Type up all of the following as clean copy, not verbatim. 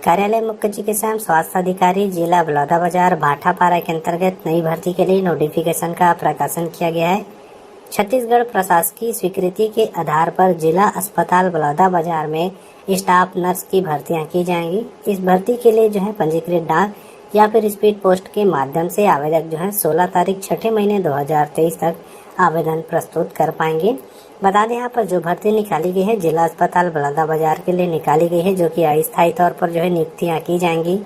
कार्यालय मुख्य चिकित्सा एवं स्वास्थ्य अधिकारी जिला बलौदाबाजार भाटापारा के अंतर्गत नई भर्ती के लिए नोटिफिकेशन का प्रकाशन किया गया है। छत्तीसगढ़ प्रशासकीय स्वीकृति के आधार पर जिला अस्पताल बलौदाबाजार में स्टाफ नर्स की भर्तियां की जाएंगी। इस भर्ती के लिए जो है पंजीकृत डाक या फिर स्पीड पोस्ट के माध्यम से आवेदक जो है 16 तारीख 6 महीने 2023 तक आवेदन प्रस्तुत कर पाएंगे। बता दें यहाँ पर जो भर्ती निकाली गई है जिला अस्पताल बलौदाबाजार के लिए निकाली गई है, जो कि अस्थायी तौर पर जो है नियुक्तियाँ की जाएंगी,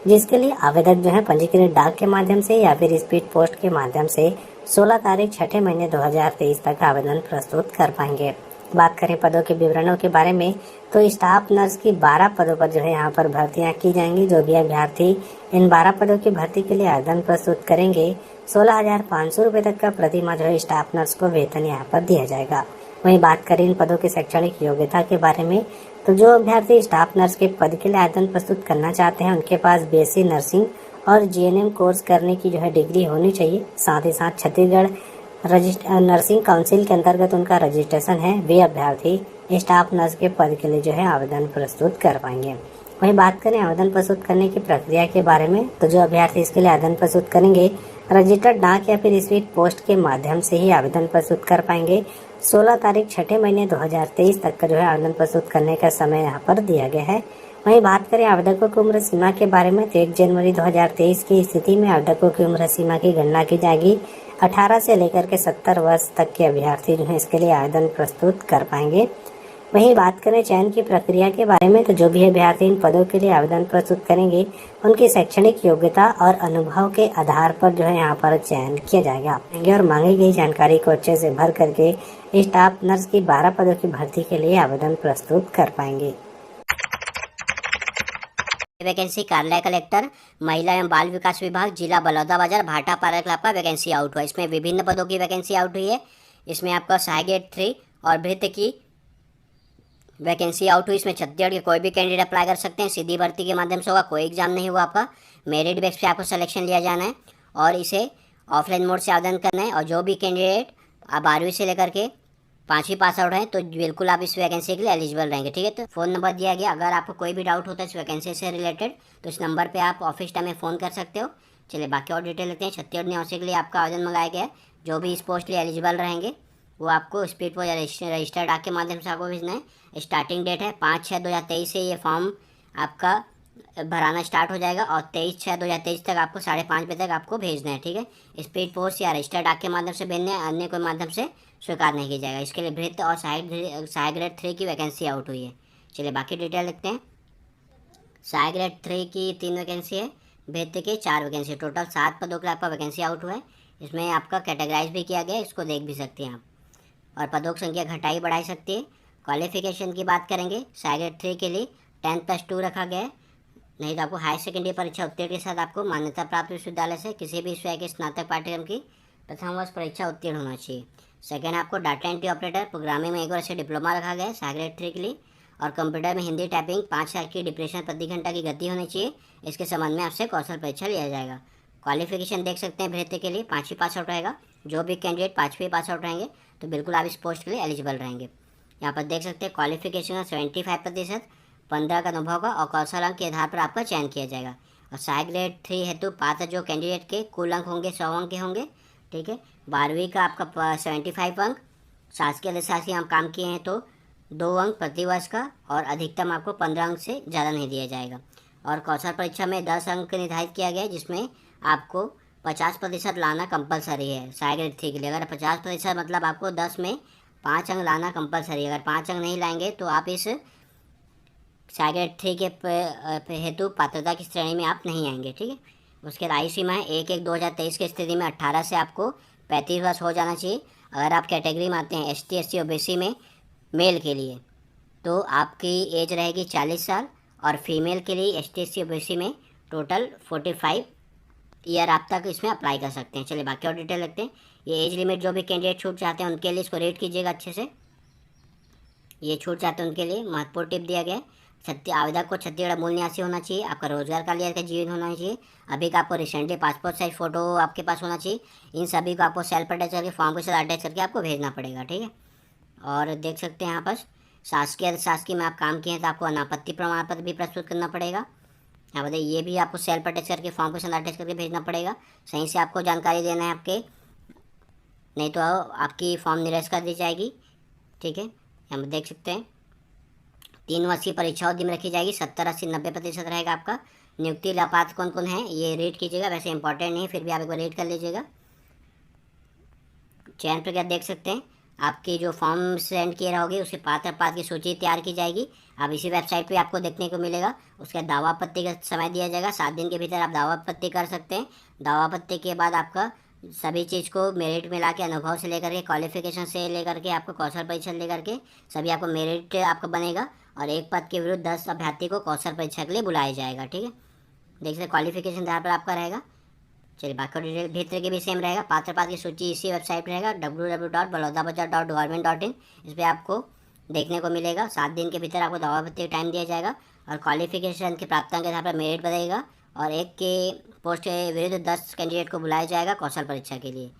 जिसके लिए आवेदक जो है पंजीकृत डाक के माध्यम से या फिर स्पीड पोस्ट के माध्यम से 16 तारीख 6 महीने 2023 तक आवेदन प्रस्तुत कर पाएंगे। बात करें पदों के विवरणों के बारे में तो स्टाफ नर्स की 12 पदों पर जो है यहाँ पर भर्तियां की जाएंगी। जो भी अभ्यर्थी इन 12 पदों की भर्ती के लिए आवेदन प्रस्तुत करेंगे 16,500 रुपये तक का प्रतिमाह जो है स्टाफ नर्स को वेतन यहाँ पर दिया जाएगा। वहीं बात करें इन पदों की शैक्षणिक योग्यता के बारे में तो जो अभ्यर्थी स्टाफ नर्स के पद के लिए आवेदन प्रस्तुत करना चाहते हैं उनके पास बीएससी नर्सिंग और जीएनएम कोर्स करने की जो है डिग्री होनी चाहिए। साथ ही साथ छत्तीसगढ़ नर्सिंग काउंसिल के अंतर्गत उनका रजिस्ट्रेशन है। वे अभ्यर्थी स्टाफ नर्स के पद के लिए जो है आवेदन प्रस्तुत कर पाएंगे। वहीं बात करें आवेदन प्रस्तुत करने की प्रक्रिया के बारे में तो जो अभ्यर्थी इसके लिए आवेदन प्रस्तुत करेंगे रजिस्टर्ड डाक या फिर स्पीड पोस्ट के माध्यम से ही आवेदन प्रस्तुत कर पाएंगे। 16 तारीख 6 महीने 2023 तक का जो है आवेदन प्रस्तुत करने का समय यहाँ पर दिया गया है। वहीं बात करें आवेदकों की उम्र सीमा के बारे में तो 1 जनवरी 2023 की स्थिति में आवेदकों की उम्र सीमा की गणना की जाएगी। 18 से लेकर के 70 वर्ष तक के अभ्यर्थी जो है इसके लिए आवेदन प्रस्तुत कर पाएंगे। वहीं बात करें चयन की प्रक्रिया के बारे में तो जो भी अभ्यर्थी इन पदों के लिए आवेदन प्रस्तुत करेंगे उनकी शैक्षणिक योग्यता और अनुभव के आधार पर जो है यहाँ पर चयन किया जाएगा और मांगी गई जानकारी को अच्छे से भर करके स्टाफ नर्स की 12 पदों की भर्ती के लिए आवेदन प्रस्तुत कर पाएंगे। वैकेंसी कार्यालय कलेक्टर महिला एवं बाल विकास विभाग जिला बलौदाबाजार भाटापारा क्लब का वैकेंसी आउट हुआ। इसमें विभिन्न पदों की वैकेंसी आउट हुई है। इसमें आपका सहायक ग्रेड 3 और भृत्य की वैकेंसी आउट हुई। इसमें छत्तीसगढ़ के कोई भी कैंडिडेट अप्लाई कर सकते हैं। सीधी भर्ती के माध्यम से होगा, कोई एग्जाम नहीं हुआ आपका। मेरिट बेस पे आपको सिलेक्शन लिया जाना है और इसे ऑफलाइन मोड से आवेदन करना है। और जो भी कैंडिडेट 12वीं से लेकर के 5वीं पास आउट हैं तो बिल्कुल आप इस वैकेंसी के लिए एलिजिबल रहेंगे। ठीक है, तो फ़ोन नंबर दिया गया। अगर आपको कोई भी डाउट होता है इस वैकेंसी से रिलेटेड तो इस नंबर पे आप ऑफिस टाइम में फ़ोन कर सकते हो। चलिए बाकी और डिटेल लेते हैं। छत्तीसगढ़ निवासी के लिए आपका आवेदन मंगाया गया है। जो भी इस पोस्ट के लिए एलिजिबल रहेंगे वो आपको स्पीड पोस्ट या रजिस्टर्ड डाक के माध्यम से आपको भेजना है। स्टार्टिंग डेट है 5/6/2023 से ये फॉर्म आपका भराना स्टार्ट हो जाएगा और 23/6/2023 तक आपको 5:30 बजे तक आपको भेजना है। ठीक है, स्पीड पोस्ट या रजिस्टर्ड डाक के माध्यम से भेजना है, अन्य कोई माध्यम से स्वीकार नहीं किया जाएगा। इसके लिए भृत्य और सहायक ग्रेड 3 की वैकेंसी आउट हुई है। चलिए बाकी डिटेल लिखते हैं। सहायक ग्रेड 3 की 3 वैकेंसी है, भृत्य की 4 वैकेंसी, टोटल 7 पदों के लिए आपका वैकेंसी आउट हुआ है। इसमें आपका कैटेगराइज भी किया गया है, इसको देख भी सकते हैं आप। और पदों की संख्या घटाई बढ़ाई सकती है। क्वालिफिकेशन की बात करेंगे, सहायक ग्रेड 3 के लिए 10+2 रखा गया है। नहीं तो आपको हायर सेकेंडरी परीक्षा उत्तीर्ण के साथ आपको मान्यता प्राप्त विश्वविद्यालय से किसी भी विषय के स्नातक पाठ्यक्रम की प्रथम वर्ष परीक्षा उत्तीर्ण होना चाहिए। सेकेंड आपको डाटा एंट्री ऑपरेटर प्रोग्रामिंग में 1 वर्ष से डिप्लोमा रखा गया है सहायक ग्रेड 3 के लिए। और कंप्यूटर में हिंदी टाइपिंग 5 साल की डिप्रेशन प्रति घंटा की गति होनी चाहिए। इसके संबंध में आपसे कौशल परीक्षा लिया जाएगा। क्वालिफिकेशन देख सकते हैं, भृत्य के लिए 5वीं पास आउट रहेगा। जो भी कैंडिडेट 5वीं पास आउट रहेंगे तो बिल्कुल आप इस पोस्ट के लिए एलिजिबल रहेंगे। यहाँ पर देख सकते हैं क्वालिफिकेशन 75%, 15 का अनुभव का और कौशल अंक के आधार पर आपका चयन किया जाएगा। और सहायक ग्रेड 3 हेतु पात्र जो कैंडिडेट के कुल अंक होंगे 100 अंक के होंगे। ठीक है, 12वीं का आपका 75 अंक, शासकीय अधिशासी हम काम किए हैं तो 2 अंक प्रति वर्ष का और अधिकतम आपको 15 अंक से ज़्यादा नहीं दिया जाएगा। और कौशल परीक्षा में 10 अंक निर्धारित किया गया है, जिसमें आपको 50% लाना कंपलसरी है सहायक ग्रेड 3 के लिए। अगर 50% मतलब आपको 10 में 5 अंक लाना कंपलसरी है। अगर 5 अंक नहीं लाएंगे तो आप इस सहायक ग्रेड 3 के हेतु पात्रता की श्रेणी में आप नहीं आएंगे। ठीक है, उसके आयु सीमा है 1/1/2023 की स्थिति में 18 से आपको 35 वर्ष हो जाना चाहिए। अगर आप कैटेगरी में आते हैं ST SC OBC में मेल के लिए तो आपकी एज रहेगी 40 साल और फीमेल के लिए ST SC OBC में टोटल 45 ईयर आप तक इसमें अप्लाई कर सकते हैं। चलिए बाकी और डिटेल लगते हैं। ये एज लिमिट जो भी कैंडिडेट छूट चाहते हैं उनके लिए इसको रेट कीजिएगा अच्छे से। ये छूट चाहते हैं उनके लिए महत्वपूर्ण टिप दिया गया है। आवेदक को छत्तीसगढ़ मूल निवासी होना चाहिए। आपका रोजगार का लिया जीवन होना चाहिए। अभी का आपको रिसेंटली पासपोर्ट साइज फ़ोटो आपके पास होना चाहिए। इन सभी को आपको सेल्फ अटैच करके फॉर्म के साथ अटैच करके आपको भेजना पड़ेगा। ठीक है, और देख सकते हैं यहाँ पर शासकीय में आप काम किए हैं तो आपको अनापत्ति प्रमाण पत्र भी प्रस्तुत करना पड़ेगा। यहाँ बताइए, ये भी आपको सेल पर अटैच करके फॉर्म के साथ अटैच करके भेजना पड़ेगा। सही से आपको जानकारी देना है आपके, नहीं तो आपकी फॉर्म निरस्त कर दी जाएगी। ठीक है, यहाँ पर देख सकते हैं 3 वर्षीय परीक्षा अवधि में रखी जाएगी। 70-80-90% रहेगा आपका। नियुक्ति लाभार्थी कौन कौन है ये रीड कीजिएगा, वैसे इंपॉर्टेंट नहीं है, फिर भी आप एक बार रीड कर लीजिएगा। चयन प्रक्रिया देख सकते हैं, आपकी जो फॉर्म सेंड किए रहोगे उसके पात्र पात्र की सूची तैयार की जाएगी। अब इसी वेबसाइट पे आपको देखने को मिलेगा। उसका दावा आपत्ति का समय दिया जाएगा, 7 दिन के भीतर आप दावा आपत्ति कर सकते हैं। दावा आपत्ति के बाद आपका सभी चीज़ को मेरिट मिला के, अनुभव से लेकर के, क्वालिफिकेशन से लेकर के, आपको कौशल परीक्षा लेकर के सभी आपको मेरिट आपका बनेगा। और एक पद के विरुद्ध 10 अभ्यर्थी को कौशल परीक्षा के लिए बुलाया जाएगा। ठीक है, देख सकते क्वालिफिकेशन आधार पर आपका रहेगा। चलिए, बाकी डिटेल भीतर के भी सेम रहेगा। पात्र पात्र की सूची इसी वेबसाइट पर रहेगा, www.balodabazar.government.in। इस पर आपको देखने को मिलेगा। 7 दिन के भीतर आपको दावापत्ति का टाइम दिया जाएगा और क्वालिफिकेशन के प्राप्तांक के आधार पर मेरिट बनेगा और एक के पोस्ट के विरुद्ध 10 कैंडिडेट को बुलाया जाएगा कौशल परीक्षा के लिए।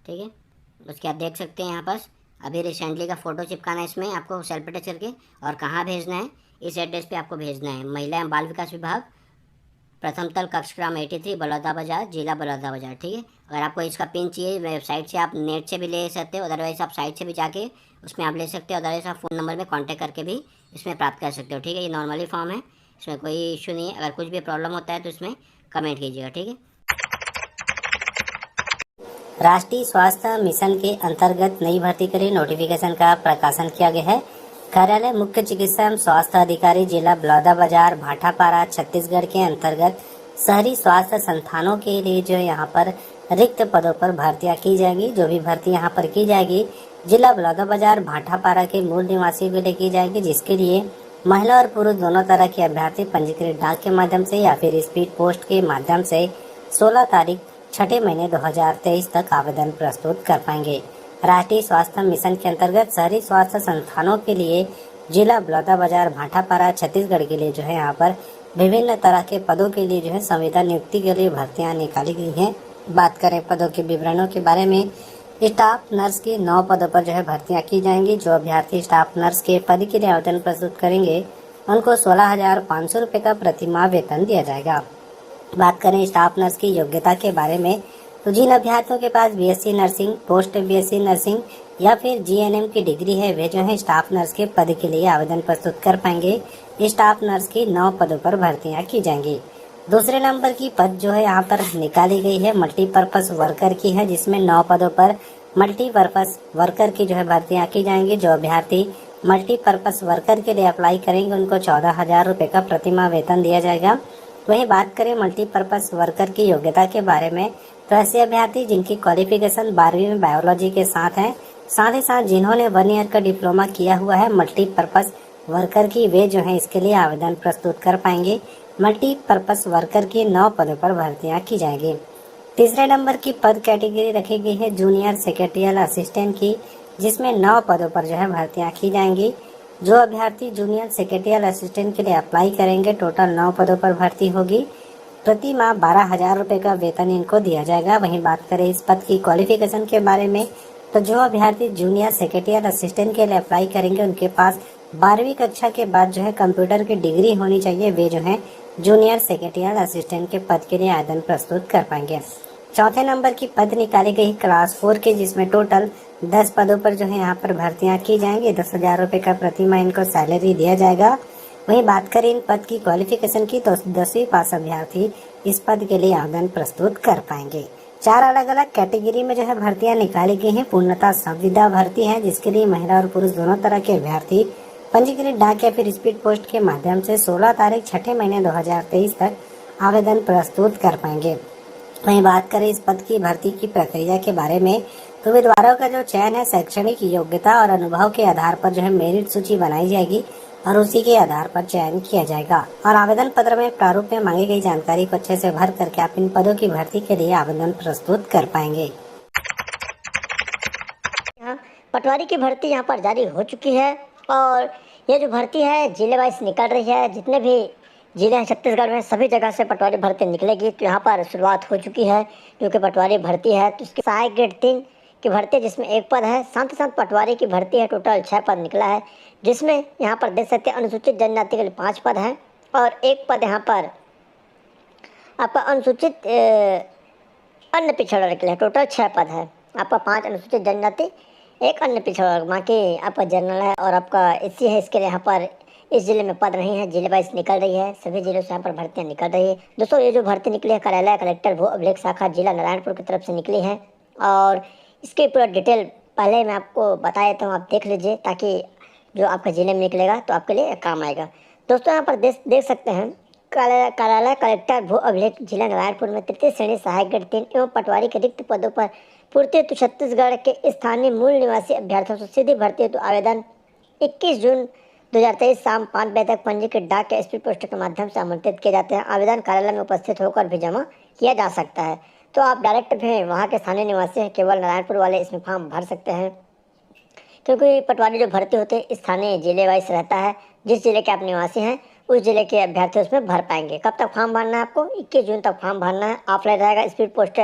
ठीक है, उसके आप देख सकते हैं यहाँ पर अभी रिसेंटली का फ़ोटो चिपकाना है इसमें आपको सेल्फ अटैच करके, और कहाँ भेजना है, इस एड्रेस पे आपको भेजना है। महिला एवं बाल विकास विभाग, प्रथम तल, कक्ष क्रम 83, बलौदाबाजार, जिला बलौदाबाजार। ठीक है, अगर आपको इसका पिन चाहिए वेबसाइट से, आप नेट से भी ले सकते हो, अदरवाइज आप साइट से भी जाके उसमें आप ले सकते हो, अदरवाइज आप फ़ोन नंबर में कांटेक्ट करके भी इसमें प्राप्त कर सकते हो। ठीक है, ये नॉर्मली फॉर्म है, इसमें कोई इशू नहीं है। अगर कुछ भी प्रॉब्लम होता है तो इसमें कमेंट कीजिएगा। ठीक है, राष्ट्रीय स्वास्थ्य मिशन के अंतर्गत नई भर्ती के लिए नोटिफिकेशन का प्रकाशन किया गया है। कार्यालय मुख्य चिकित्सा एवं स्वास्थ्य अधिकारी जिला बलौदाबाजार भाटापारा छत्तीसगढ़ के अंतर्गत शहरी स्वास्थ्य संस्थानों के लिए जो यहाँ पर रिक्त पदों पर भर्तियां की जाएंगी। जो भी भर्ती यहाँ पर की जाएगी जिला बलौदाबाजार भाटापारा के मूल निवासियों के लिए की जाएगी, जिसके लिए महिला और पुरुष दोनों तरह के अभ्यर्थी पंजीकृत डाक के माध्यम से या फिर स्पीड पोस्ट के माध्यम से 16 तारीख 6 महीने 2023 तक आवेदन प्रस्तुत कर पाएंगे। राष्ट्रीय स्वास्थ्य मिशन के अंतर्गत शहरी स्वास्थ्य संस्थानों के लिए जिला बलौदाबाजार भाटापारा छत्तीसगढ़ के लिए जो है यहाँ पर विभिन्न तरह के पदों के लिए जो है संविदा नियुक्ति के लिए भर्तियां निकाली गई हैं। बात करें पदों के विवरणों के बारे में, स्टाफ नर्स के 9 पदों पर जो है भर्तियां की जाएंगी। जो अभ्यर्थी स्टाफ नर्स के पद के लिए आवेदन प्रस्तुत करेंगे उनको 16,500 रुपये का प्रतिमाह वेतन दिया जाएगा। बात करें स्टाफ नर्स की योग्यता के बारे में, तो जिन अभ्यर्थियों के पास BSc nursing, post BSc nursing या फिर जीएनएम की डिग्री है, वे जो है स्टाफ नर्स के पद के लिए आवेदन प्रस्तुत कर पाएंगे। स्टाफ नर्स की 9 पदों पर भर्तियां की जाएंगी। दूसरे नंबर की पद जो है यहाँ पर निकाली गई है मल्टीपर्पज वर्कर की है, जिसमें 9 पदों पर मल्टीपर्पज वर्कर की जो है भर्तियां की जाएंगी। जो अभ्यर्थी मल्टीपर्पज वर्कर के लिए अप्लाई करेंगे उनको 14,000 रुपये का प्रतिमाह वेतन दिया जाएगा। वहीं बात करें मल्टीपर्पज वर्कर की योग्यता के बारे में, तो ऐसे अभ्यर्थी जिनकी क्वालिफिकेशन 12वीं में बायोलॉजी के साथ है, साथ ही साथ जिन्होंने 1 ईयर का डिप्लोमा किया हुआ है मल्टीपर्पज वर्कर की, वे जो है इसके लिए आवेदन प्रस्तुत कर पाएंगे। मल्टीपर्पज वर्कर की 9 पदों पर भर्तियां की जाएंगी। तीसरे नंबर की पद कैटेगरी रखी गई है जूनियर सेक्रेटरियल असिस्टेंट की, जिसमें 9 पदों पर जो है भर्तियां की जाएंगी। जो अभ्यर्थी जूनियर सेक्रेटरियल असिस्टेंट के लिए अप्लाई करेंगे, टोटल 9 पदों पर भर्ती होगी। प्रति माह 12,000 रुपये का वेतन इनको दिया जाएगा। वहीं बात करें इस पद की क्वालिफिकेशन के बारे में, तो जो अभ्यर्थी जूनियर सेक्रेटरियल असिस्टेंट के लिए अप्लाई करेंगे उनके पास 12वीं कक्षा के बाद जो है कंप्यूटर की डिग्री होनी चाहिए। वे जो है जूनियर सेक्रेटरियल असिस्टेंट के पद के लिए आवेदन प्रस्तुत कर पाएंगे। चौथे नंबर की पद निकाली गई क्लास 4 के, जिसमें टोटल 10 पदों पर जो है यहाँ पर भर्तियां की जाएंगी। 10,000 रुपये का प्रतिमाह इनको सैलरी दिया जाएगा। वहीं बात करें इन पद की क्वालिफिकेशन की, तो 10वीं पास अभ्यर्थी इस पद के लिए आवेदन प्रस्तुत कर पाएंगे। 4 अलग अलग कैटेगरी में जो है भर्तियां निकाली गई हैं। पूर्णतः संविदा भर्ती है, जिसके लिए महिला और पुरुष दोनों तरह के अभ्यर्थी पंजीकृत डाक या फिर स्पीड पोस्ट के माध्यम से 16 तारीख 6 महीने 2023 तक आवेदन प्रस्तुत कर पाएंगे। वहीं बात करें इस पद की भर्ती की प्रक्रिया के बारे में, तो उम्मीदवारों का जो चयन है शैक्षणिक योग्यता और अनुभव के आधार पर जो है मेरिट सूची बनाई जाएगी और उसी के आधार पर चयन किया जाएगा। और आवेदन पत्र में प्रारूप में मांगी गई जानकारी को अच्छे से भर करके आप इन पदों की भर्ती के लिए आवेदन प्रस्तुत कर पाएंगे। पटवारी की भर्ती यहाँ पर जारी हो चुकी है और ये जो भर्ती है जिले वाइज निकल रही है। जितने भी जिले हैं छत्तीसगढ़ में, सभी जगह से पटवारी भर्ती निकलेगी। तो यहाँ पर शुरुआत हो चुकी है क्योंकि पटवारी भर्ती है। तो इसकी सहायक ग्रेड 3 की भर्ती है, जिसमें 1 पद है। साथ ही साथ पटवारी की भर्ती है, टोटल 6 पद निकला है, जिसमें यहाँ पर देख सकते हैं अनुसूचित जनजाति के लिए 5 पद हैं और 1 पद यहाँ पर आपका अनुसूचित अन्य पिछड़ा वर्ग के लिए टोटल 6 पद है। आपका 5 अनुसूचित जनजाति, 1 अन्य पिछड़ा वर्ग, बाकी आपका जनरल है और आपका एससी है। इसके लिए यहाँ पर इस जिले में पद नहीं है, जिले वाइज निकल रही है, सभी जिलों से यहाँ पर भर्तियाँ निकल रही है। दोस्तों ये जो भर्ती निकली है कार्यालय कलेक्टर भू अभिलेख शाखा जिला नारायणपुर की तरफ से निकली है और इसकी पूरा डिटेल पहले मैं आपको बता देता हूँ, आप देख लीजिए ताकि जो आपका जिले में निकलेगा तो आपके लिए काम आएगा। दोस्तों यहाँ पर देख सकते हैं कार्यालय कलेक्टर भू अभिलेख जिला नारायणपुर में तृतीय श्रेणी सहायक ग्रेड 3 एवं पटवारी के रिक्त पदों पर पूर्ति हेतु छत्तीसगढ़ के स्थानीय मूल निवासी अभ्यर्थियों से सीधी भर्ती हेतु आवेदन 21 जून 2023 शाम 5 बजे तक पंजीकृत डाक या स्पीड पोस्ट के माध्यम से आमंत्रित किए जाते हैं। आवेदन कार्यालय में उपस्थित होकर भी जमा किया जा सकता है। तो आप डायरेक्ट भी वहाँ के स्थानीय निवासी हैं, केवल नारायणपुर वाले इसमें फॉर्म भर सकते हैं, क्योंकि पटवारी जो भर्ती होते हैं स्थानीय जिले वाइज रहता है। जिस जिले के आप निवासी हैं उस जिले के अभ्यर्थी उसमें भर पाएंगे। कब तक फॉर्म भरना है आपको? 21 जून तक फॉर्म भरना है। ऑफलाइन रहेगा, स्पीड पोस्ट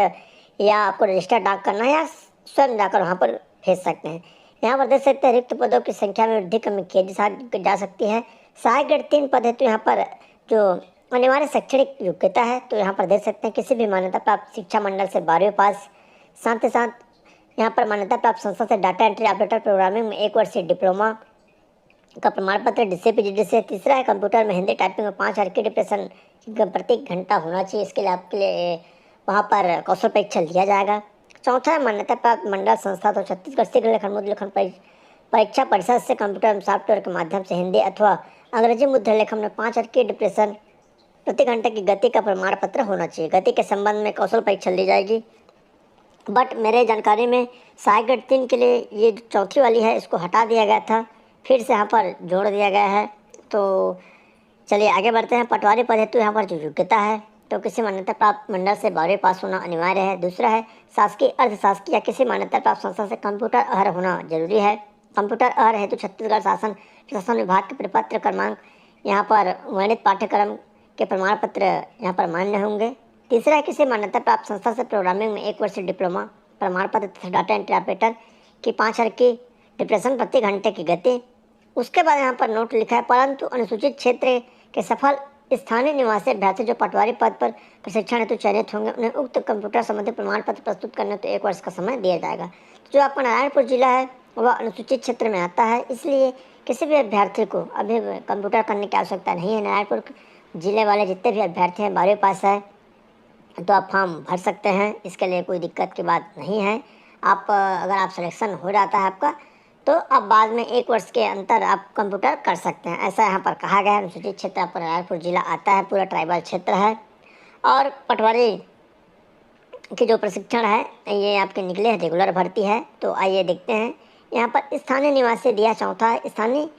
या आपको रजिस्टर डाक करना है या स्वयं जाकर वहाँ पर भेज सकते हैं। यहाँ पर देख सकते हैं रिक्त पदों की संख्या में वृद्धि कमी की जा सकती है। सहायक ग्रेड 3 पद है तो यहाँ पर जो अनिवार्य शैक्षणिक योग्यता है तो यहाँ पर देख सकते हैं किसी भी मान्यता प्राप्त शिक्षा मंडल से 12वीं पास, साथ ही साथ यहाँ पर मान्यता प्राप्त संस्था से डाटा एंट्री ऑपरेटर प्रोग्रामिंग में 1 वर्षीय डिप्लोमा का प्रमाण पत्र DCPGD से। तीसरा है कंप्यूटर में हिंदी टाइपिंग में 5 हज़ार की डिप्रेशन प्रति घंटा होना चाहिए। इसके लिए आपके लिए वहाँ पर कौशल परीक्षा लिया जाएगा। चौथा है मान्यता प्राप्त मंडल संस्था तो छत्तीसगढ़ शीघ्र लेखन मुद्र लेखन परीक्षा परिषद से कंप्यूटर एवं सॉफ्टवेयर के माध्यम से हिंदी अथवा अंग्रेजी मुद्रा लेखन में 5 हज़ार की डिप्रेशन प्रति घंटे की गति का प्रमाण पत्र होना चाहिए। गति के संबंध में कौशल परीक्षा ली जाएगी। बट मेरे जानकारी में सहायक ग्रेड 3 के लिए ये चौथी वाली है, इसको हटा दिया गया था, फिर से यहाँ पर जोड़ दिया गया है। तो चलिए आगे बढ़ते हैं। पटवारी पद हेतु यहाँ पर जो योग्यता है तो किसी मान्यता प्राप्त मंडल से 12वीं पास होना अनिवार्य है। दूसरा है शासकीय अर्धशासकीय या किसी मान्यता प्राप्त संस्था से कंप्यूटर अहर होना जरूरी है। कंप्यूटर अहर हेतु छत्तीसगढ़ शासन प्रशासन विभाग के प्रपत्र क्रमांक यहाँ पर वर्णित पाठ्यक्रम के प्रमाण पत्र यहाँ पर मान्य होंगे। तीसरा है किसी मान्यता प्राप्त संस्था से प्रोग्रामिंग में 1 वर्षीय डिप्लोमा प्रमाण पत्र तथा डाटा एंट्री ऑपरेटर की 5 हज़ार की डिप्रेशन प्रति घंटे की गति। उसके बाद यहाँ पर नोट लिखा है परंतु अनुसूचित क्षेत्र के सफल स्थानीय निवासी अभ्यर्थी जो पटवारी पद पर प्रशिक्षण हेतु चयनित होंगे उन्हें उक्त कंप्यूटर संबंधी प्रमाण पत्र प्रस्तुत करने तो 1 वर्ष का समय दिया जाएगा। तो जो आपका नारायणपुर जिला है वह अनुसूचित क्षेत्र में आता है, इसलिए किसी भी अभ्यर्थी को अभी कंप्यूटर करने की आवश्यकता नहीं है। नारायणपुर जिले वाले जितने भी अभ्यर्थी हैं 12वीं पास है तो आप फॉर्म भर सकते हैं, इसके लिए कोई दिक्कत की बात नहीं है। आप अगर आप सिलेक्शन हो जाता है आपका तो अब बाद में 1 वर्ष के अंतर आप कंप्यूटर कर सकते हैं, ऐसा यहाँ पर कहा गया है। अनुसूचित क्षेत्र आपका नारायणपुर जिला आता है, पूरा ट्राइबल क्षेत्र है। और पटवारी की जो प्रशिक्षण है ये आपके निकले हैं, रेगुलर भर्ती है। तो आइए देखते हैं यहाँ पर स्थानीय निवासी दिया। चौथा है स्थानीय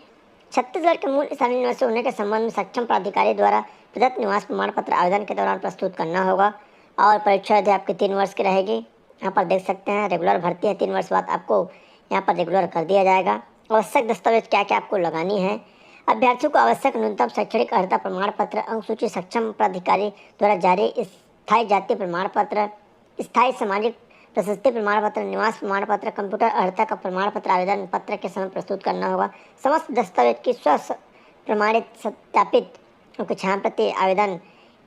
छत्तीसगढ़ के मूल स्थानीय निवासी होने के संबंध में सक्षम प्राधिकारी द्वारा प्रदत्त निवास प्रमाण पत्र आवेदन के दौरान प्रस्तुत करना होगा। और परीक्षा अवधि आपकी 3 वर्ष की रहेगी। यहाँ पर देख सकते हैं रेगुलर भर्ती है, 3 वर्ष बाद आपको यहाँ पर रेगुलर कर दिया जाएगा। आवश्यक दस्तावेज क्या क्या आपको लगानी है? अभ्यर्थियों को आवश्यक न्यूनतम शैक्षणिक अर्हता प्रमाण पत्र, अंकसूची सक्षम प्राधिकारी द्वारा जारी स्थायी जातीय प्रमाण पत्र, स्थायी सामाजिक प्रशस्ति प्रमाण पत्र, निवास प्रमाण पत्र, कंप्यूटर अर्हता का प्रमाण पत्र आवेदन पत्र के समय प्रस्तुत करना होगा। समस्त दस्तावेज की स्व प्रमाणित सत्यापित छाया प्रति आवेदन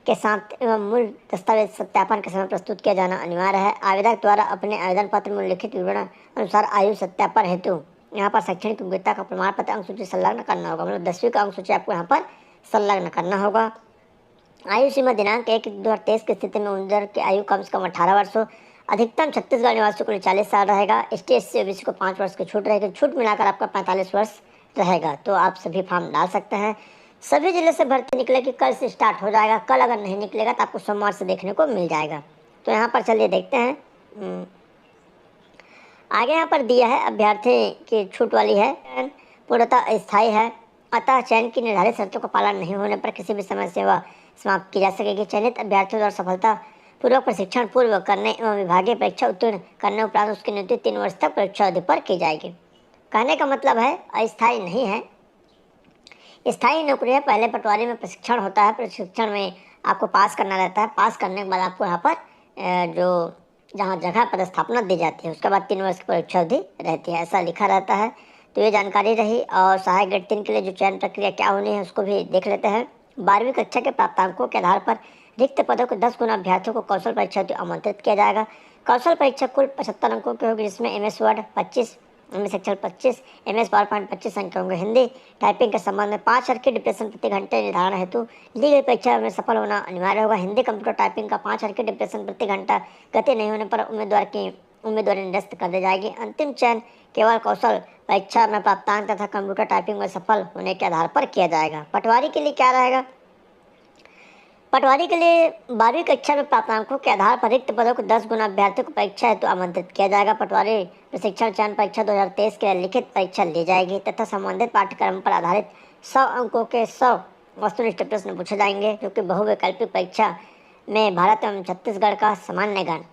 के साथ एवं मूल दस्तावेज सत्यापन के समय प्रस्तुत किया जाना अनिवार्य है। आवेदक द्वारा अपने आवेदन पत्र में उल्लिखित विवरण अनुसार आयु सत्यापन हेतु यहाँ पर शैक्षणिक योग्यता का प्रमाण पत्र अंकसूची संलग्न करना होगा, मतलब 10वीं का अंकसूची आपको यहाँ पर संलग्न करना होगा। आयु सीमा दिनांक 1/2023 की स्थिति में उम्र की आयु कम से कम 18 वर्ष हो। अधिकतम छत्तीसगढ़ निवासियों के लिए 40 साल रहेगा। ST SC OBC को 5 वर्ष की छूट रहेगी। छूट मिलाकर आपका 45 वर्ष रहेगा। तो आप सभी फॉर्म डाल सकते हैं। सभी जिले से भर्ती निकलेगी, कल से स्टार्ट हो जाएगा। कल अगर नहीं निकलेगा तो आपको सोमवार से देखने को मिल जाएगा। तो यहाँ पर चलिए देखते हैं आगे। यहाँ पर दिया है अभ्यर्थी की छूट वाली है, पूर्णतः स्थायी है, अतः चयन की निर्धारित शर्तों का पालन नहीं होने पर किसी भी समय सेवा समाप्त की जा सकेगी। चयनित अभ्यर्थियों द्वारा सफलता पूर्वक प्रशिक्षण पूर्व करने एवं विभागीय परीक्षा उत्तीर्ण करने उपरांत उसकी नियुक्ति 3 वर्ष तक परीक्षा अवधि पर की जाएगी। कहने का मतलब है अस्थायी नहीं है, स्थायी नौकरी है। पहले पटवारी में प्रशिक्षण होता है, प्रशिक्षण में आपको पास करना रहता है। पास करने के बाद आपको यहाँ पर जो जहाँ जगह पदस्थापना दी जाती है उसके बाद 3 वर्ष की परीक्षा अवधि रहती है, ऐसा लिखा रहता है। तो ये जानकारी रही। और सहायक ग्रेड 3 के लिए जो चयन प्रक्रिया क्या होनी है उसको भी देख लेते हैं। 12वीं कक्षा के प्राप्तांकों के आधार पर रिक्त पदों के 10 गुना अभ्यर्थियों को कौशल परीक्षा हेतु आमंत्रित किया जाएगा। कौशल परीक्षा कुल 75 अंकों की होगी, जिसमें MS word 25, MS Excel 25, MS PowerPoint 25 अंक होंगे। हिंदी टाइपिंग के संबंध में 5 अंक की डिप्रेशन प्रति घंटे निर्धारण हेतु ली गई परीक्षा में सफल होना अनिवार्य होगा। हिंदी कंप्यूटर टाइपिंग का 5 अंक की डिप्रेशन प्रति घंटा गति नहीं होने पर उम्मीदवारी निरस्त कर दी जाएगी। अंतिम चयन केवल कौशल परीक्षा में प्राप्तांक तथा कंप्यूटर टाइपिंग में सफल होने के आधार पर किया जाएगा। पटवारी के लिए क्या रहेगा? पटवारी के लिए 12वीं कक्षा में प्राप्तांकों के आधार पर रिक्त पदों को 10 गुना अभ्यर्थियों को परीक्षा हेतु आमंत्रित किया जाएगा। पटवारी प्रशिक्षण चयन परीक्षा 2023 के लिए लिखित परीक्षा ली जाएगी तथा संबंधित पाठ्यक्रम पर आधारित 100 अंकों के 100 वस्तुनिष्ठ प्रश्न पूछे जाएंगे, जो कि बहुवैकल्पिक परीक्षा में भारत और छत्तीसगढ़ का सामान्य ज्ञान,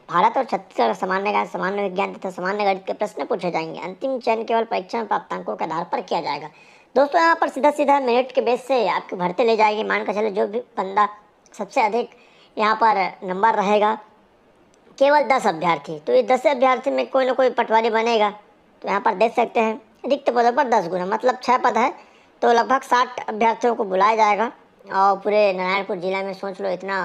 सामान्य विज्ञान तथा सामान्य गणित के प्रश्न पूछे जाएंगे। अंतिम चयन केवल परीक्षा में प्राप्तांकों के आधार पर किया जाएगा। दोस्तों, यहाँ पर सीधा मेरिट के बेस से आपकी भर्ती ले जाएगी। मान कर चलो जो भी बंदा सबसे अधिक यहाँ पर नंबर रहेगा, केवल 10 अभ्यर्थी, तो ये 10 अभ्यर्थी में कोई ना कोई पटवारी बनेगा। तो यहाँ पर देख सकते हैं रिक्त पदों पर 10 गुना, मतलब 6 पद है, तो लगभग 60 अभ्यर्थियों को बुलाया जाएगा। और पूरे नारायणपुर जिला में सोच लो इतना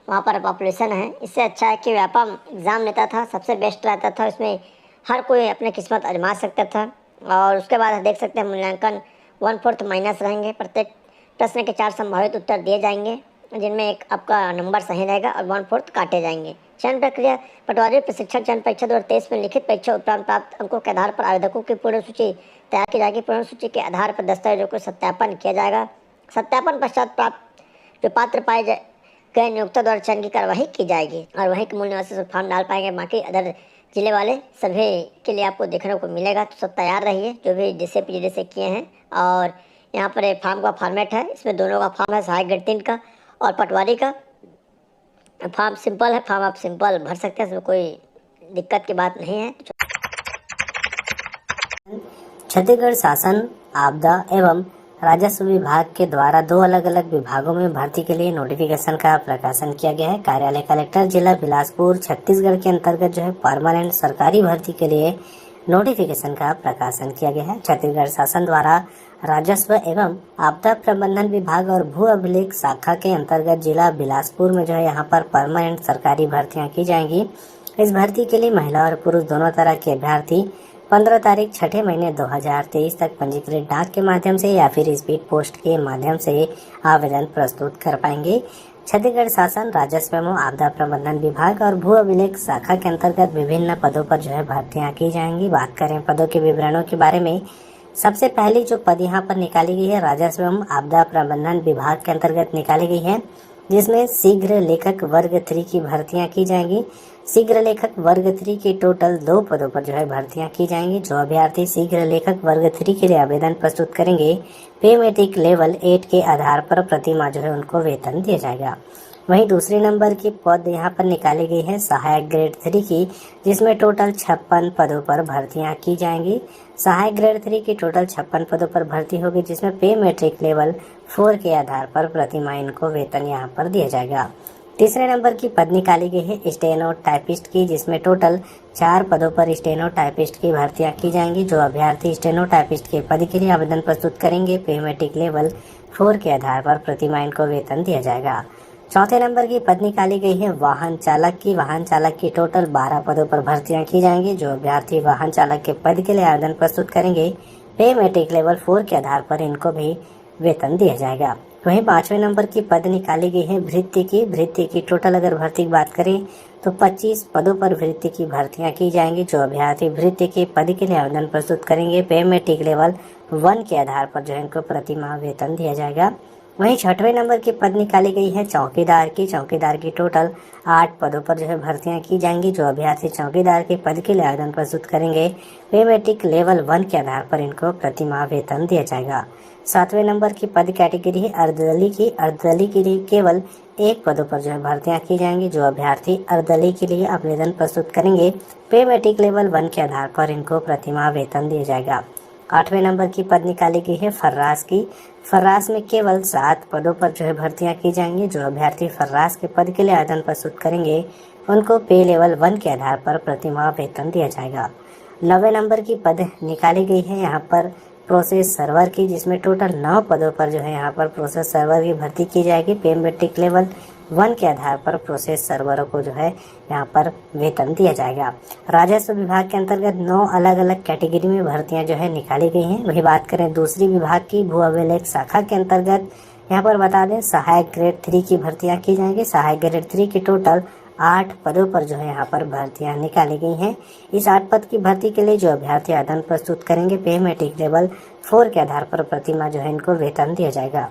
वहाँ पर पॉपुलेशन है। इससे अच्छा है कि व्यापम एग्ज़ाम लेता था, सबसे बेस्ट रहता था, इसमें हर कोई अपनी किस्मत आजमा सकता था। और उसके बाद देख सकते हैं मूल्यांकन 1/4 माइनस रहेंगे। प्रत्येक प्रश्न के 4 संभावित उत्तर दिए जाएंगे, जिनमें एक आपका नंबर सही रहेगा और 1/4 काटे जाएंगे। चयन प्रक्रिया पटवारी प्रशिक्षण चयन परीक्षा 2023 में लिखित परीक्षा उपरांत प्राप्त अंकों के आधार पर आवेदकों की पूर्ण सूची तैयार की जाएगी। पूर्ण सूची के आधार पर दस्तावेजों को सत्यापन किया जाएगा। सत्यापन पश्चात प्राप्त जो पात्र पाए गए नियोक्ता द्वारा चयन की कार्यवाही की जाएगी और वहीं के मूल निवासी सब फॉर्म डाल पाएंगे। बाकी अदर जिले वाले सभी के लिए आपको देखने को मिलेगा, तो सब तैयार रहिए जो भी जिसे PGD से किए हैं। और यहाँ पर एक फॉर्म का फॉर्मेट है, इसमें दोनों का फॉर्म है, सहायक ग्रेड 3 का और पटवारी का फॉर्म सिंपल है। फॉर्म आप सिंपल भर सकते हैं, इसमें कोई दिक्कत की बात नहीं है। छत्तीसगढ़ शासन, आपदा एवं राजस्व विभाग के द्वारा 2 अलग अलग विभागों में भर्ती के लिए नोटिफिकेशन का प्रकाशन किया गया है। कार्यालय कलेक्टर जिला बिलासपुर छत्तीसगढ़ के अंतर्गत जो है परमानेंट सरकारी भर्ती के लिए नोटिफिकेशन का प्रकाशन किया गया है। छत्तीसगढ़ शासन द्वारा राजस्व एवं आपदा प्रबंधन विभाग और भू अभिलेख शाखा के अंतर्गत जिला बिलासपुर में जो है यहाँ पर परमानेंट सरकारी भर्तियां की जाएंगी। इस भर्ती के लिए महिला और पुरुष दोनों तरह के अभ्यर्थी 15 तारीख 6 महीने 2023 तक पंजीकृत डाक के माध्यम से या फिर स्पीड पोस्ट के माध्यम से आवेदन प्रस्तुत कर पाएंगे। छत्तीसगढ़ शासन, राजस्व एवं आपदा प्रबंधन विभाग और भू अभिलेख शाखा के अंतर्गत विभिन्न पदों पर जो है भर्तियां की जाएंगी। बात करें पदों के विवरणों के बारे में, सबसे पहली जो पद यहाँ पर निकाली गई है राजस्व एवं आपदा प्रबंधन विभाग के अंतर्गत निकाली गई है, जिसमें शीघ्र लेखक वर्ग 3 की भर्तियां की जाएंगी। शीघ्र लेखक वर्ग 3 की टोटल 2 पदों पर जो है भर्तियां की जाएंगी। जो अभ्यर्थी शीघ्र लेखक वर्ग 3 के लिए आवेदन प्रस्तुत करेंगे, पे मेट्रिक लेवल 8 के आधार पर प्रति माह जो है उनको वेतन दिया जाएगा। वहीं दूसरे नंबर की पद यहाँ पर निकाली गई है सहायक ग्रेड 3 की, जिसमें टोटल 56 पदों पर भर्तियां की जाएंगी। सहायक ग्रेड 3 की टोटल 56 पदों पर भर्ती होगी, जिसमें पे मेट्रिक लेवल 4 के आधार पर प्रति माह इनको वेतन यहाँ पर दिया जाएगा। तीसरे नंबर की पद निकाली गई है स्टेनो टाइपिस्ट की, जिसमें टोटल 4 पदों पर स्टेनो टाइपिस्ट की भर्तियां की जाएंगी। जो अभ्यर्थी स्टेनो टाइपिस्ट के पद के लिए आवेदन प्रस्तुत करेंगे, पे मेट्रिक लेवल 4 के आधार पर प्रति माह इनको वेतन दिया जाएगा। चौथे नंबर की पद निकाली गई है वाहन चालक की। वाहन चालक की टोटल 12 पदों पर भर्तियां की जाएंगी। जो अभ्यर्थी वाहन चालक के पद के लिए आवेदन प्रस्तुत करेंगे, पे मेट्रिक लेवल 4 के आधार पर इनको भी वेतन दिया जाएगा। वहीं 5वें नंबर की पद निकाली गई है भृत्य की। भृत्य की टोटल अगर भर्ती की बात करें तो 25 पदों पर भृत्य की भर्तियां की जाएंगी। जो अभ्यर्थी भृत्य के पद के लिए आवेदन प्रस्तुत करेंगे, पे मेट्रिक लेवल 1 के आधार पर जो है इनको प्रति माह वेतन दिया जाएगा। वहीं 6वें नंबर की पद निकाली गई है चौकीदार की। चौकीदार की टोटल 8 पदों पर जो है भर्तियां की जाएंगी। जो अभ्यर्थी चौकीदार के पद के लिए आवेदन प्रस्तुत करेंगे, पे मेट्रिक लेवल 1 के आधार पर इनको प्रति माह वेतन दिया जाएगा। 7वें नंबर की पद कैटेगरी है अर्धदली की। अर्धदली के लिए केवल 1 पदों पर जो है भर्तियां की जाएंगी। जो अभ्यर्थी अर्धदली के लिए आवेदन प्रस्तुत करेंगे, पे मेट्रिक लेवल 1 के आधार पर इनको प्रति माह वेतन दिया जाएगा। 8वें नंबर की पद निकाली गई है फर्रास की। फर्रास में केवल 7 पदों पर जो है भर्तियां की जाएंगी। जो अभ्यर्थी फर्रास के पद के लिए आवेदन प्रस्तुत करेंगे, उनको पे लेवल 1 के आधार पर प्रति माह वेतन दिया जाएगा। 9वें नंबर की पद निकाली गई है यहाँ पर प्रोसेस सर्वर की, जिसमें टोटल 9 पदों पर जो है यहाँ पर प्रोसेस सर्वर की भर्ती की जाएगी। पे मैट्रिक लेवल 1 के आधार पर प्रोसेस सर्वरों को जो है यहाँ पर वेतन दिया जाएगा। राजस्व विभाग के अंतर्गत 9 अलग अलग कैटेगरी में भर्तियां जो है निकाली गई हैं। वही बात करें दूसरी विभाग की भू अभिलेख शाखा के अंतर्गत, यहाँ पर बता दें सहायक ग्रेड 3 की भर्तियां की जाएंगी। सहायक ग्रेड 3 की टोटल 8 पदों पर जो है यहाँ पर भर्तियां निकाली गई हैं। इस 8 पद की भर्ती के लिए जो अभ्यर्थी आवेदन प्रस्तुत करेंगे, पे मैट्रिक लेवल 4 के आधार पर प्रतिमाह जो है इनको वेतन दिया जाएगा।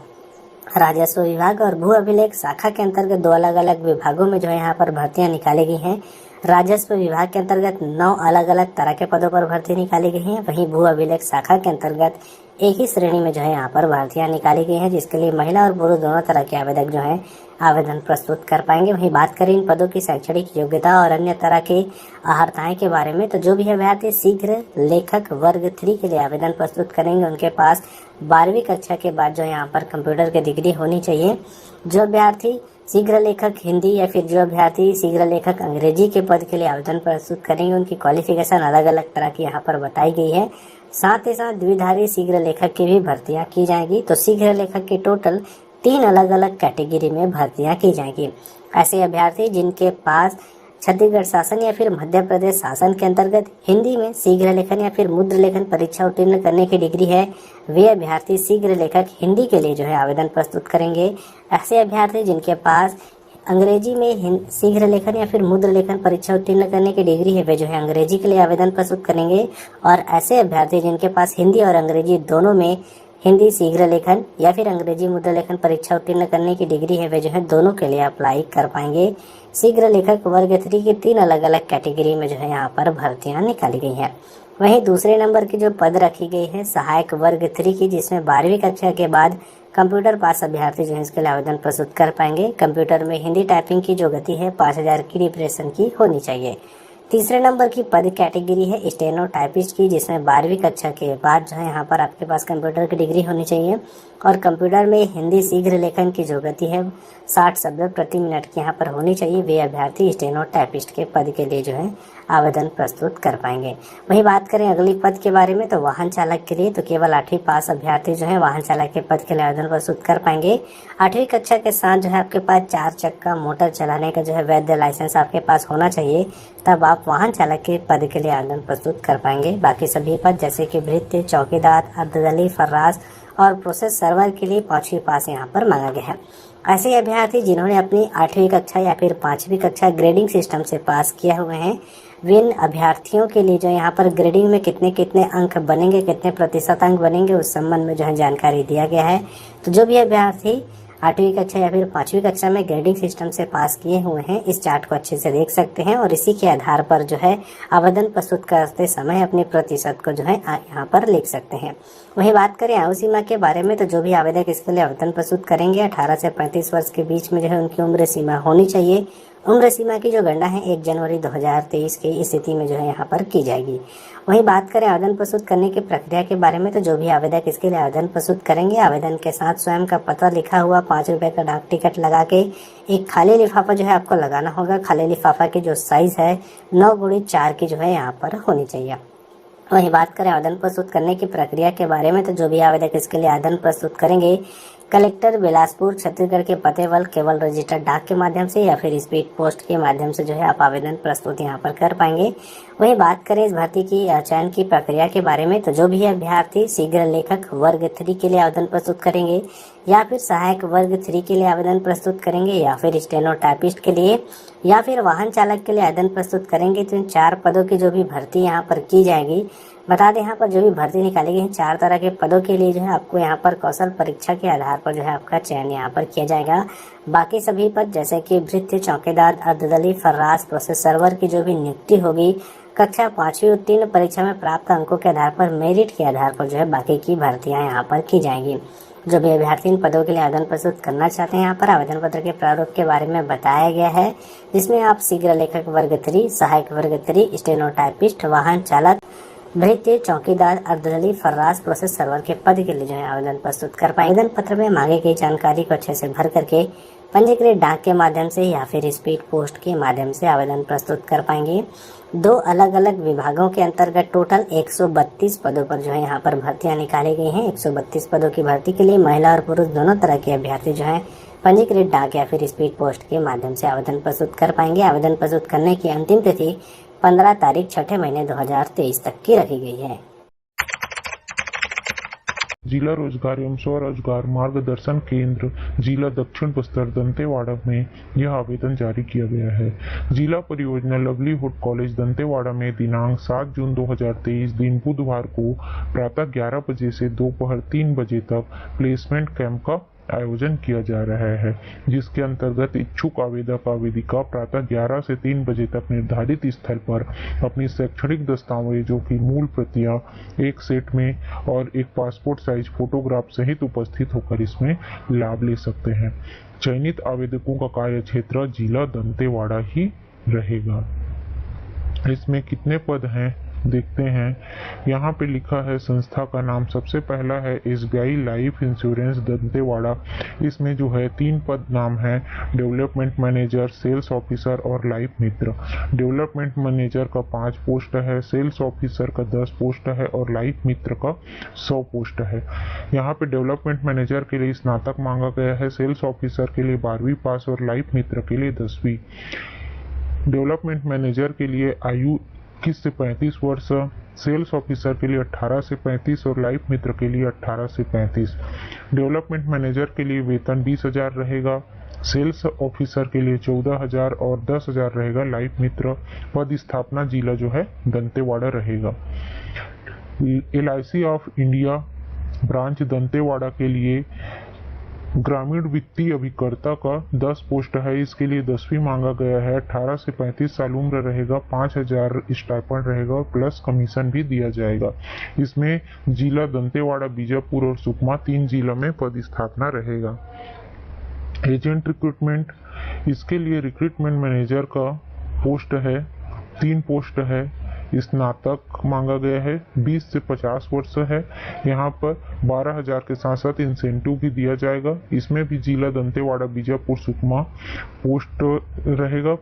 राजस्व विभाग और भू अभिलेख शाखा के अंतर्गत 2 अलग अलग विभागों में जो है यहाँ पर भर्तियां निकाली गई हैं। राजस्व विभाग के अंतर्गत 9 अलग अलग तरह के पदों पर भर्ती निकाली गई हैं। वहीं भू अभिलेख शाखा के अंतर्गत एक ही श्रेणी में जो है यहाँ पर भर्तियां निकाली गई हैं, जिसके लिए महिला और पुरुष दोनों तरह के आवेदक जो है आवेदन प्रस्तुत कर पाएंगे। वहीं बात करें इन पदों की शैक्षणिक योग्यता और अन्य तरह की अर्हताएं के बारे में, तो जो भी अभ्यर्थी शीघ्र लेखक वर्ग 3 के लिए आवेदन प्रस्तुत करेंगे, उनके पास 12वीं कक्षा के बाद जो यहाँ पर कंप्यूटर की डिग्री होनी चाहिए। जो अभ्यर्थी शीघ्र लेखक हिंदी या फिर जो अभ्यर्थी शीघ्र लेखक अंग्रेजी के पद के लिए आवेदन प्रस्तुत करेंगे, उनकी क्वालिफिकेशन अलग अलग तरह की यहाँ पर बताई गई है। साथ ही साथ द्विधारी शीघ्र लेखक की भी भर्तियां की जाएंगी। तो शीघ्र लेखक की टोटल 3 अलग अलग कैटेगरी में भर्तियां की जाएंगी। ऐसे अभ्यर्थी जिनके पास छत्तीसगढ़ शासन या फिर मध्य प्रदेश शासन के अंतर्गत हिंदी में शीघ्र लेखन या फिर मुद्र लेखन परीक्षा उत्तीर्ण करने की डिग्री है, वे अभ्यर्थी शीघ्र लेखक हिंदी के लिए जो है आवेदन प्रस्तुत करेंगे। ऐसे अभ्यर्थी जिनके पास अंग्रेजी में शीघ्र लेखन या फिर मुद्र लेखन परीक्षा उत्तीर्ण करने की डिग्री है, वे जो है अंग्रेजी के लिए आवेदन प्रस्तुत करेंगे। और ऐसे अभ्यर्थी जिनके पास हिंदी और अंग्रेजी दोनों में हिंदी शीघ्र लेखन या फिर अंग्रेजी मुद्र लेखन परीक्षा उत्तीर्ण करने की डिग्री है, वे जो है दोनों के लिए अप्लाई कर पाएंगे। शीघ्र लेखक वर्ग 3 की 3 अलग अलग कैटेगरी में जो है यहाँ पर भर्तियां निकाली गई हैं। वहीं दूसरे नंबर की जो पद रखी गई है सहायक वर्ग 3 की, जिसमें 12वीं कक्षा के बाद कंप्यूटर पास अभ्यर्थी जो है इसके लिए आवेदन प्रस्तुत कर पाएंगे। कंप्यूटर में हिंदी टाइपिंग की जो गति है 5000 की डिप्रेशन की होनी चाहिए। तीसरे नंबर की पद कैटेगरी है स्टेनो टाइपिस्ट की, जिसमें 12वीं कक्षा के बाद जो है यहाँ पर आपके पास कंप्यूटर की डिग्री होनी चाहिए। और कंप्यूटर में हिंदी शीघ्र लेखन की जो गति है 60 शब्द प्रति मिनट की यहाँ पर होनी चाहिए। वे अभ्यर्थी स्टेनो टाइपिस्ट के पद के लिए जो है आवेदन प्रस्तुत कर पाएंगे। वहीं बात करें अगली पद के बारे में, तो वाहन चालक के लिए तो केवल 8वीं पास अभ्यर्थी जो है वाहन चालक के पद के लिए आवेदन प्रस्तुत कर पाएंगे। 8वीं कक्षा के साथ जो है आपके पास 4 चक्का मोटर चलाने का जो है वैध लाइसेंस आपके पास होना चाहिए, तब आप वाहन चालक के पद के लिए आवेदन प्रस्तुत कर पाएंगे। बाकी सभी पद जैसे कि भृत्य, चौकीदार, अर्धदली, फर्रास और प्रोसेस सर्वर के लिए 5वीं पास यहाँ पर मांगा गया है। ऐसे अभ्यर्थी जिन्होंने अपनी 8वीं कक्षा या फिर 5वीं कक्षा ग्रेडिंग सिस्टम से पास किया हुए हैं, विन अभ्यर्थियों के लिए जो यहाँ पर ग्रेडिंग में कितने कितने अंक बनेंगे, कितने प्रतिशत अंक बनेंगे, उस संबंध में जो है जानकारी दिया गया है। तो जो भी अभ्यर्थी 8वीं कक्षा या फिर 5वीं कक्षा में ग्रेडिंग सिस्टम से पास किए हुए हैं, इस चार्ट को अच्छे से देख सकते हैं और इसी के आधार पर जो है आवेदन प्रस्तुत करते समय अपने प्रतिशत को जो है यहाँ पर लिख सकते हैं। वहीं बात करें आयु सीमा के बारे में, तो जो भी आवेदक इसके लिए आवेदन प्रस्तुत करेंगे 18 से 35 वर्ष के बीच में जो है उनकी उम्र सीमा होनी चाहिए। उम्र सीमा की जो गणना है 1 जनवरी 2023 की स्थिति में जो है यहाँ पर की जाएगी। वहीं बात करें आवेदन प्रस्तुत करने की प्रक्रिया के बारे में, तो जो भी आवेदक इसके लिए आवेदन प्रस्तुत करेंगे, आवेदन के साथ स्वयं का पता लिखा हुआ 5 रुपए का डाक टिकट लगा के एक खाली लिफाफा जो है आपको लगाना होगा। खाली लिफाफा की जो साइज है 9x4 की जो है यहाँ पर होनी चाहिए। वहीं बात करें आवेदन प्रस्तुत करने की प्रक्रिया के बारे में, तो जो भी आवेदक इसके लिए आवेदन प्रस्तुत करेंगे, कलेक्टर बिलासपुर छत्तीसगढ़ के पते पर केवल रजिस्टर्ड डाक के माध्यम से या फिर स्पीड पोस्ट के माध्यम से जो है आप आवेदन प्रस्तुत यहाँ पर कर पाएंगे। वहीं बात करें इस भर्ती की चयन की प्रक्रिया के बारे में, तो जो भी अभ्यर्थी शीघ्र लेखक वर्ग 3 के लिए आवेदन प्रस्तुत करेंगे या फिर सहायक वर्ग 3 के लिए आवेदन प्रस्तुत करेंगे या फिर स्टेनो टाइपिस्ट के लिए या फिर वाहन चालक के लिए आवेदन प्रस्तुत करेंगे, तो इन 4 पदों की जो भी भर्ती यहाँ पर की जाएगी, बता दें यहाँ पर जो भी भर्ती निकाली गई 4 तरह के पदों के लिए जो है आपको यहाँ पर कौशल परीक्षा के आधार पर जो है आपका चयन यहाँ पर किया जाएगा। बाकी सभी पद जैसे कि भृत्य, चौकीदार, अर्धदली, फर्रास, प्रोसेस सर्वर की जो भी नियुक्ति होगी कक्षा 5वीं उत्तीर्ण परीक्षा में प्राप्त अंकों के आधार पर, मेरिट के आधार पर जो है बाकी की भर्तियां यहाँ पर की जाएंगी। जो भी अभ्यर्थी इन पदों के लिए आवेदन प्रस्तुत करना चाहते हैं, यहाँ पर आवेदन पत्र के प्रारूप के बारे में बताया गया है, जिसमें आप शीघ्र लेखक वर्ग 3, सहायक वर्ग 3, स्टेनो टाइपिस्ट, वाहन चालक, भृत्य चौकीदार अर्धदली फर्राज प्रोसेस सर्वर के पद के लिए जो है आवेदन प्रस्तुत कर पाएंगे। आवेदन पत्र में मांगी गई जानकारी को अच्छे से भर करके पंजीकृत डाक के माध्यम से या फिर स्पीड पोस्ट के माध्यम से आवेदन प्रस्तुत कर पाएंगे। 2 अलग अलग विभागों के अंतर्गत टोटल 132 पदों पर जो है यहाँ पर भर्तियां निकाली गई हैं। 132 पदों की भर्ती के लिए महिला और पुरुष दोनों तरह के अभ्यर्थी जो है पंजीकृत डाक या फिर स्पीड पोस्ट के माध्यम से आवेदन प्रस्तुत कर पाएंगे। आवेदन प्रस्तुत करने की अंतिम तिथि 15 तारीख 6 महीने 2023 तक की रखी गई है। जिला रोजगार एवं स्वरोजगार मार्गदर्शन केंद्र जिला दक्षिण बस्तर दंतेवाड़ा में यह आवेदन जारी किया गया है। जिला परियोजना लवलीहुड कॉलेज दंतेवाड़ा में दिनांक 7 जून 2023 दिन बुधवार को प्रातः 11 बजे से दोपहर 3 बजे तक प्लेसमेंट कैंप का आयोजन किया जा रहा है, जिसके अंतर्गत इच्छुक आवेदक आवेदिका प्रातः 11 से 3 बजे तक निर्धारित स्थल पर अपनी शैक्षणिक दस्तावेजों की मूल प्रतियां एक सेट में और एक पासपोर्ट साइज फोटोग्राफ सहित उपस्थित होकर इसमें लाभ ले सकते हैं। चयनित आवेदकों का कार्य क्षेत्र जिला दंतेवाड़ा ही रहेगा। इसमें कितने पद हैं देखते हैं। यहाँ पे लिखा है संस्था का नाम। सबसे पहला है SBI लाइफ इंश्योरेंस दंतेवाड़ा। इसमें जो है 3 पद नाम है, डेवलपमेंट मैनेजर, सेल्स ऑफिसर और लाइफ मित्र। डेवलपमेंट मैनेजर का 5 पोस्ट है, सेल्स ऑफिसर का 10 पोस्ट है और लाइफ मित्र का 100 पोस्ट है। यहाँ पे डेवलपमेंट मैनेजर के लिए स्नातक मांगा गया है, सेल्स ऑफिसर के लिए 12वीं पास और लाइफ मित्र के लिए 10वीं। डेवलपमेंट मैनेजर के लिए आयु 21 से 35 वर्ष, सेल्स ऑफिसर के लिए 18 से 35 और लाइफ मित्र के लिए 18 से 35। डेवलपमेंट मैनेजर के लिए वेतन 20,000 रहेगा, सेल्स ऑफिसर के लिए 14,000 और 10,000 रहेगा लाइफ मित्र। पद स्थापना जिला जो है दंतेवाड़ा रहेगा। LIC of India branch Dantewada के लिए ग्रामीण वित्तीय अभिकर्ता का 10 पोस्ट है, इसके लिए 10वीं मांगा गया है। 18 से 35 साल उम्र रहेगा, 5,000 स्टाइपेंड रहेगा और प्लस कमीशन भी दिया जाएगा। इसमें जिला दंतेवाड़ा, बीजापुर और सुकमा 3 जिलों में पद स्थापना रहेगा। एजेंट रिक्रूटमेंट, इसके लिए रिक्रूटमेंट मैनेजर का पोस्ट है, 3 पोस्ट है। स्नातक मांगा गया है, 20 से 50 वर्ष है। यहाँ पर 12,000 के साथ साथ इंसेंटिव भी दिया जाएगा। इसमें भी जिला दंतेवाड़ा, बीजापुर, सुकमा पोस्ट रहेगा।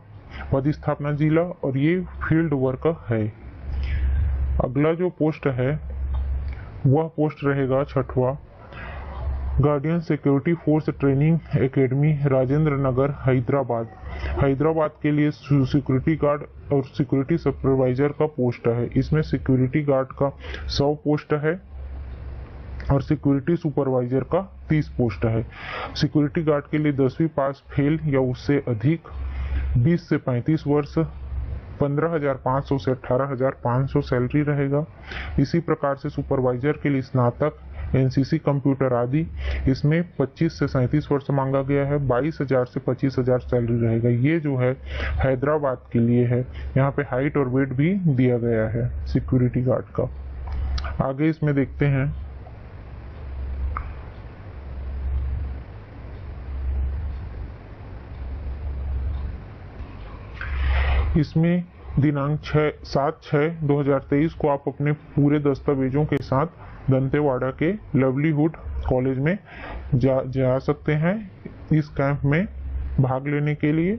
पद स्थापना जिला और ये फील्ड वर्क है। अगला जो पोस्ट है वह पोस्ट रहेगा 6वां, guardian security force training academy Rajendra Nagar Hyderabad. Hyderabad के लिए सिक्योरिटी गार्ड और सिक्योरिटी सुपरवाइजर का पोस्ट है। इसमें सिक्योरिटी गार्ड का 100 पोस्ट है और सिक्योरिटी सुपरवाइजर का 30 पोस्ट है। सिक्योरिटी गार्ड के लिए 10वीं पास फेल या उससे अधिक, 20 से 35 वर्ष, 15,500 से 18,500 सैलरी रहेगा। इसी प्रकार से सुपरवाइजर के लिए स्नातक, NCC कंप्यूटर आदि। इसमें 25 से 37 वर्ष मांगा गया है, 22,000 से 25,000 सैलरी रहेगा। ये जो है हैदराबाद के लिए है। यहाँ पे हाइट और वेट भी दिया गया है सिक्योरिटी गार्ड का। आगे इसमें देखते हैं। इसमें दिनांक 7/6/2023 को आप अपने पूरे दस्तावेजों के साथ दंतेवाड़ा के लवलीहुड कॉलेज में जा सकते हैं इस कैंप में भाग लेने के लिए।